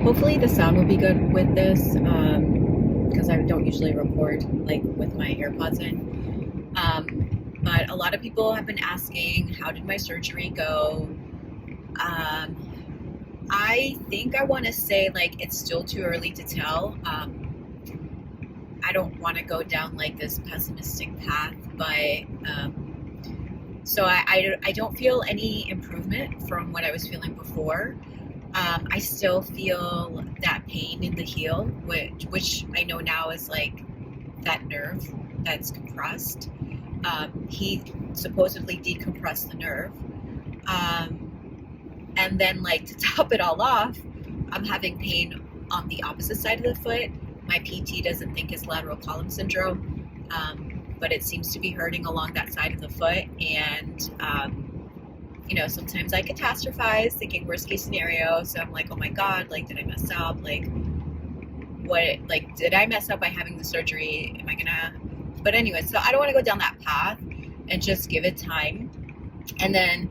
Hopefully the sound will be good with this, because I don't usually record like with my AirPods in. But a lot of people have been asking, how did my surgery go? I think I want to say like it's still too early to tell. I don't want to go down like this pessimistic path, but so I don't feel any improvement from what I was feeling before. I still feel that pain in the heel, which I know now is like that nerve that's compressed. He supposedly decompressed the nerve. And then like to top it all off, I'm having pain on the opposite side of the foot. My PT doesn't think it's lateral column syndrome, but it seems to be hurting along that side of the foot. And, sometimes I catastrophize, thinking worst case scenario. So I'm like, oh my God, like, did I mess up? Did I mess up by having the surgery? But anyway, so I don't want to go down that path and just give it time. And then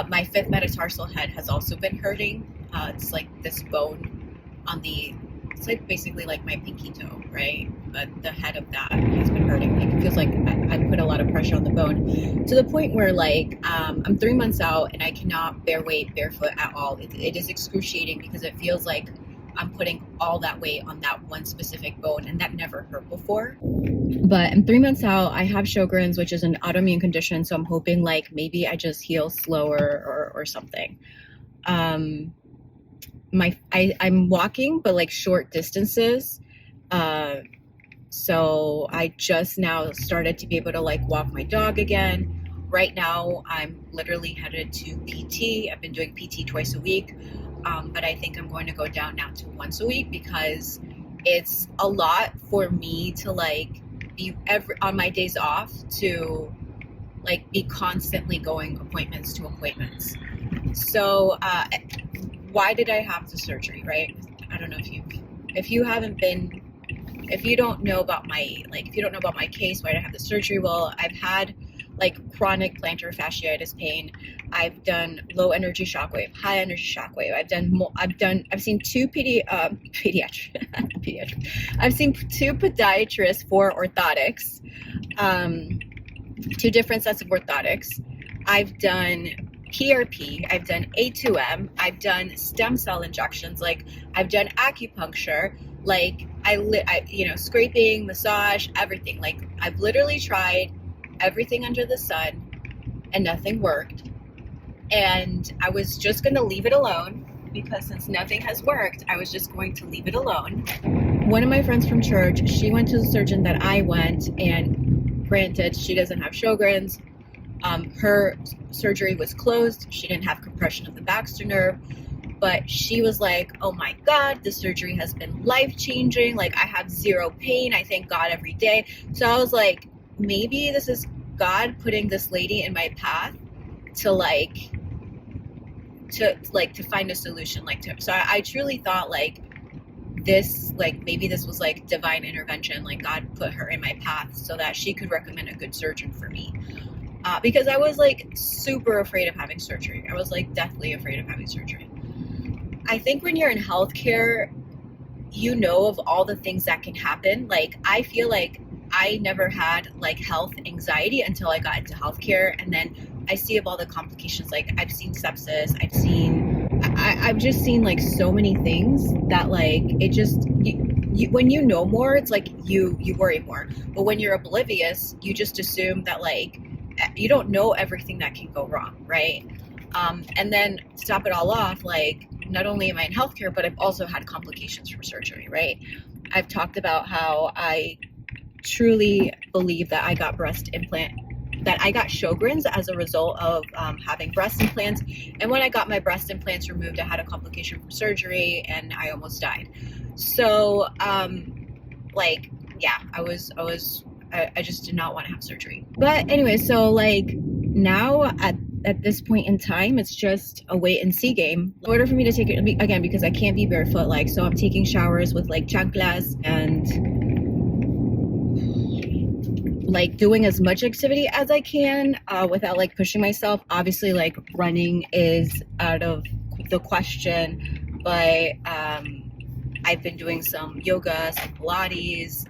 my fifth metatarsal head has also been hurting. It's like this bone on it's like basically like my pinky toe, right? But the head of that has been hurting. Like it feels like I put a lot of pressure on the bone to the point where like I'm 3 months out and I cannot bear weight barefoot at all. It is excruciating because it feels like I'm putting all that weight on that one specific bone, and that never hurt before. But I'm 3 months out. I have Sjogren's, which is an autoimmune condition, so I'm hoping like maybe I just heal slower or something. I'm walking, but like short distances. So I just now started to be able to like walk my dog again. Right now, I'm literally headed to PT. I've been doing PT twice a week. But I think I'm going to go down now to once a week because it's a lot for me to like be on my days off to like be constantly going appointments to appointments. So why did I have the surgery, right? I don't know if you don't know about my case, why did I have the surgery? Well, I've had like chronic plantar fasciitis pain. I've done low energy shockwave, high energy shockwave. I've seen two pediatrics. I've seen two podiatrists for orthotics, two different sets of orthotics. I've done PRP, I've done A2M, I've done stem cell injections, like I've done acupuncture, like scraping, massage, everything. Like I've literally tried everything under the sun and nothing worked. And I was just going to leave it alone because since nothing has worked, I was just going to leave it alone. One of my friends from church, she went to the surgeon that I went, and granted, she doesn't have Sjogren's. Her surgery was closed. She didn't have compression of the Baxter nerve, but she was like, oh my God, the surgery has been life-changing. Like I have zero pain. I thank God every day. So I was like, maybe this is God putting this lady in my path to find a solution. So I truly thought like this, like maybe this was like divine intervention. Like God put her in my path so that she could recommend a good surgeon for me. Because I was like super afraid of having surgery. I was like deathly afraid of having surgery. I think when you're in healthcare, you know of all the things that can happen. Like I feel like I never had like health anxiety until I got into healthcare, and then I see of all the complications. Like I've seen sepsis, I've just seen like so many things that like it just when you know more, it's like you worry more. But when you're oblivious, you just assume that like you don't know everything that can go wrong, right? And then to top it all off, like not only am I in healthcare, but I've also had complications from surgery, right? I've talked about how I truly believe that I got Sjogren's as a result of having breast implants. And when I got my breast implants removed, I had a complication from surgery and I almost died. So I just did not want to have surgery. But anyway, so like now at this point in time, it's just a wait and see game. In order for me to take it again, because I can't be barefoot, like, so I'm taking showers with like chanclas and like doing as much activity as I can without like pushing myself. Obviously like running is out of the question, but I've been doing some yoga, some Pilates,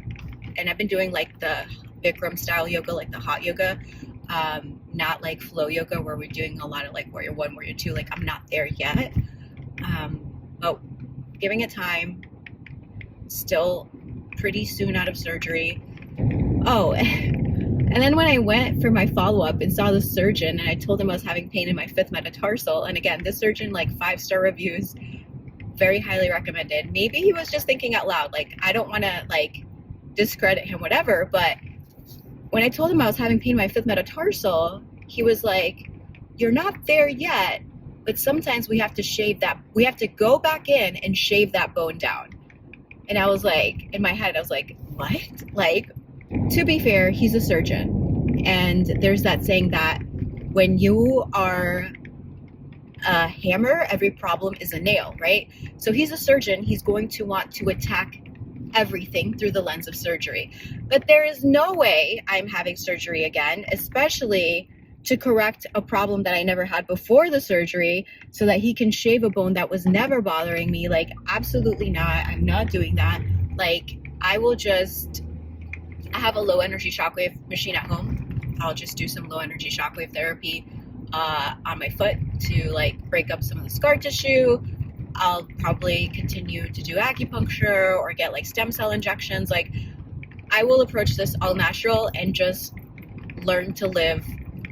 and I've been doing like the Bikram style yoga, like the hot yoga, not like flow yoga where we're doing a lot of like warrior one, warrior two. Like I'm not there yet, but giving it time. Still pretty soon out of surgery. Oh, and then when I went for my follow-up and saw the surgeon, and I told him I was having pain in my fifth metatarsal, and again, this surgeon, like 5-star reviews, very highly recommended. Maybe he was just thinking out loud, like I don't want to like discredit him, whatever, but when I told him I was having pain in my fifth metatarsal, he was like, you're not there yet, but sometimes we have to shave that, we have to go back in and shave that bone down. And I was like, in my head, I was like, what? Like, to be fair, he's a surgeon. And there's that saying that when you are a hammer, every problem is a nail, right? So he's a surgeon. He's going to want to attack everything through the lens of surgery. But there is no way I'm having surgery again, especially to correct a problem that I never had before the surgery so that he can shave a bone that was never bothering me. Like, absolutely not. I'm not doing that. Like, I have a low energy shockwave machine at home. I'll just do some low energy shockwave therapy on my foot to like break up some of the scar tissue. I'll probably continue to do acupuncture or get like stem cell injections. Like, I will approach this all natural and just learn to live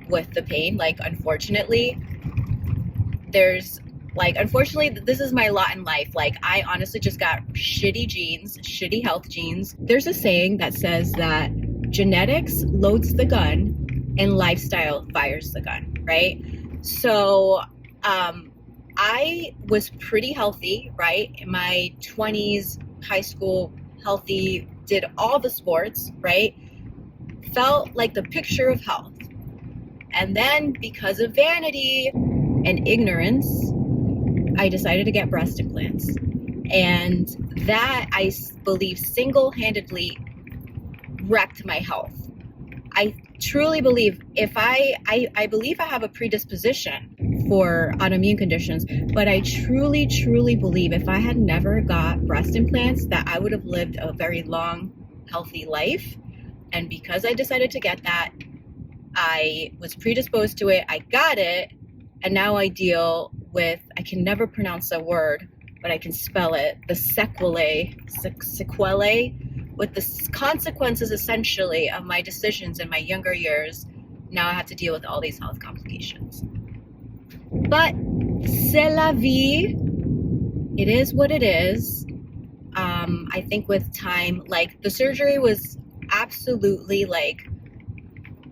with the pain. Like, unfortunately, this is my lot in life. Like, I honestly just got shitty genes, shitty health genes. There's a saying that says that genetics loads the gun and lifestyle fires the gun, right? So, I was pretty healthy, right? In my 20s, high school, healthy, did all the sports, right? Felt like the picture of health. And then because of vanity and ignorance, I decided to get breast implants. And that, I believe, single-handedly wrecked my health. I truly believe I believe I have a predisposition for autoimmune conditions, but I truly, truly believe if I had never got breast implants, that I would have lived a very long, healthy life. And because I decided to get that, I was predisposed to it, I got it, and now I deal with, I can never pronounce the word, but I can spell it, the sequelae, with the consequences essentially of my decisions in my younger years. Now I have to deal with all these health complications. But c'est la vie. It is what it is. I think with time, like the surgery was absolutely like,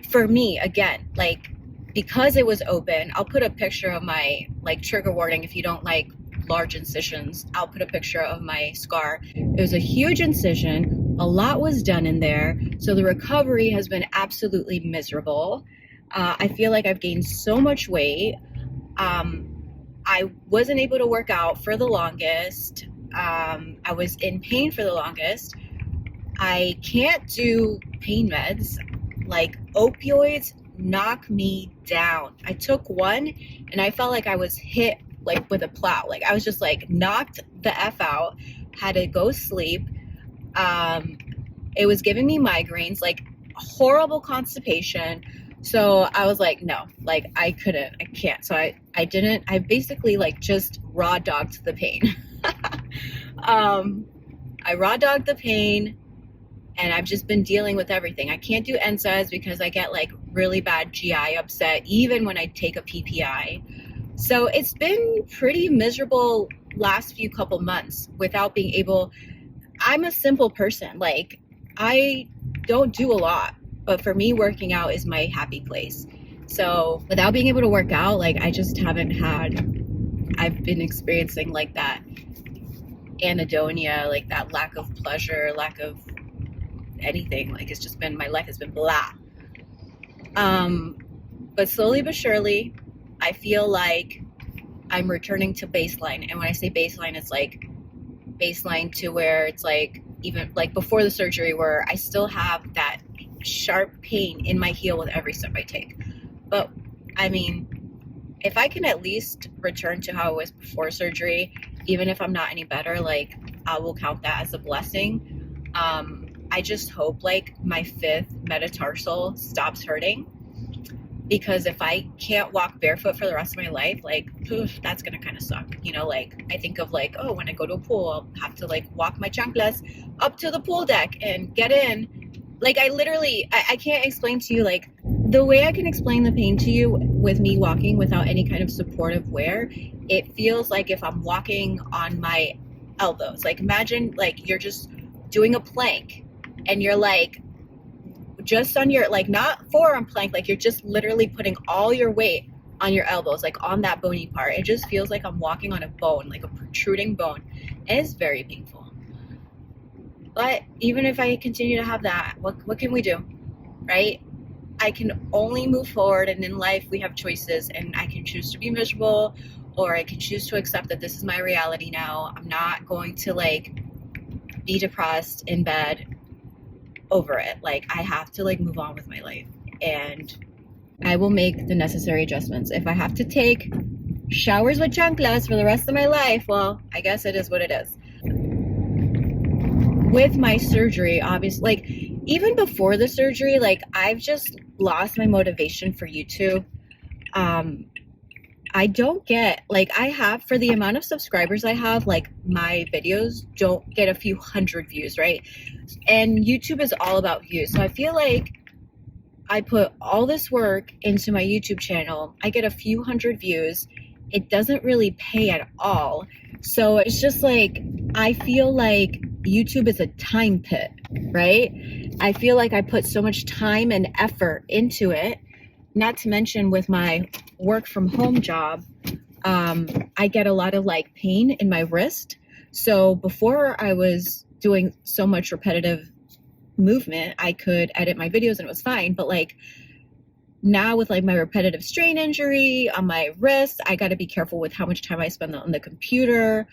for me, again, like, because it was open, I'll put a picture of my, like, trigger warning if you don't like large incisions. I'll put a picture of my scar. It was a huge incision. A lot was done in there. So the recovery has been absolutely miserable. I feel like I've gained so much weight. I wasn't able to work out for the longest. I was in pain for the longest. I can't do pain meds. Like, opioids knock me down. I took one and I felt like I was hit like with a plow. Like, I was just like knocked the F out, had to go sleep. It was giving me migraines, like horrible constipation. So I was like, no, like I can't. So I basically like just raw dogged the pain. I raw dogged the pain. And I've just been dealing with everything. I can't do NSAIDs because I get like really bad GI upset even when I take a PPI. So it's been pretty miserable last few couple months without being able. I'm a simple person. Like, I don't do a lot, but for me, working out is my happy place. So without being able to work out, like, I just haven't I've been experiencing like that anhedonia, like that lack of pleasure, lack of anything. Like, it's just been, my life has been blah. But slowly but surely, I feel like I'm returning to baseline. And when I say baseline, it's like baseline to where it's like, even like before the surgery, where I still have that sharp pain in my heel with every step I take. But I mean, if I can at least return to how it was before surgery, even if I'm not any better, like, I will count that as a blessing. I just hope like my 5th metatarsal stops hurting, because if I can't walk barefoot for the rest of my life, like, poof, that's gonna kind of suck. You know, like I think of like, oh, when I go to a pool, I'll have to like walk my chanclas up to the pool deck and get in. Like I can't explain to you, like the way I can explain the pain to you with me walking without any kind of supportive wear, it feels like if I'm walking on my elbows. Like imagine like you're just doing a plank and you're like just on your, like not forearm plank, like you're just literally putting all your weight on your elbows, like on that bony part. It just feels like I'm walking on a bone, like a protruding bone. And it's very painful. But even if I continue to have that, what can we do, right? I can only move forward, and in life we have choices, and I can choose to be miserable, or I can choose to accept that this is my reality now. I'm not going to like be depressed in bed over it. Like I have to like move on with my life, and I will make the necessary adjustments. If I have to take showers with chanclas for the rest of my life, well, I guess it is what it is. With my surgery, obviously, like even before the surgery, like I've just lost my motivation for YouTube. I don't get, like I have, for the amount of subscribers I have, like my videos don't get a few hundred views, right? And YouTube is all about views. So I feel like I put all this work into my YouTube channel. I get a few hundred views. It doesn't really pay at all. So it's just like, I feel like YouTube is a time pit, right? I feel like I put so much time and effort into it. Not to mention with my work from home job, I get a lot of like pain in my wrist. So before I was doing so much repetitive movement, I could edit my videos and it was fine. But like now with like my repetitive strain injury on my wrist, I got to be careful with how much time I spend on the computer.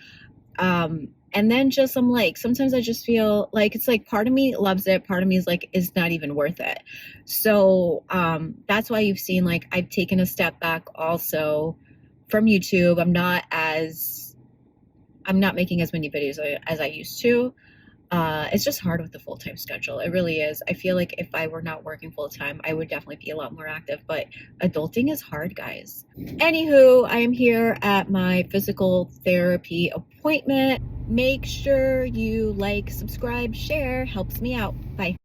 And then just, I'm like, sometimes I just feel like it's like part of me loves it. Part of me is like, it's not even worth it. So that's why you've seen like I've taken a step back also from YouTube. I'm not making as many videos as I used to. It's just hard with the full-time schedule. It really is. I feel like if I were not working full-time, I would definitely be a lot more active, but adulting is hard, guys. Anywho, I am here at my physical therapy appointment. Make sure you like, subscribe, share, helps me out. Bye.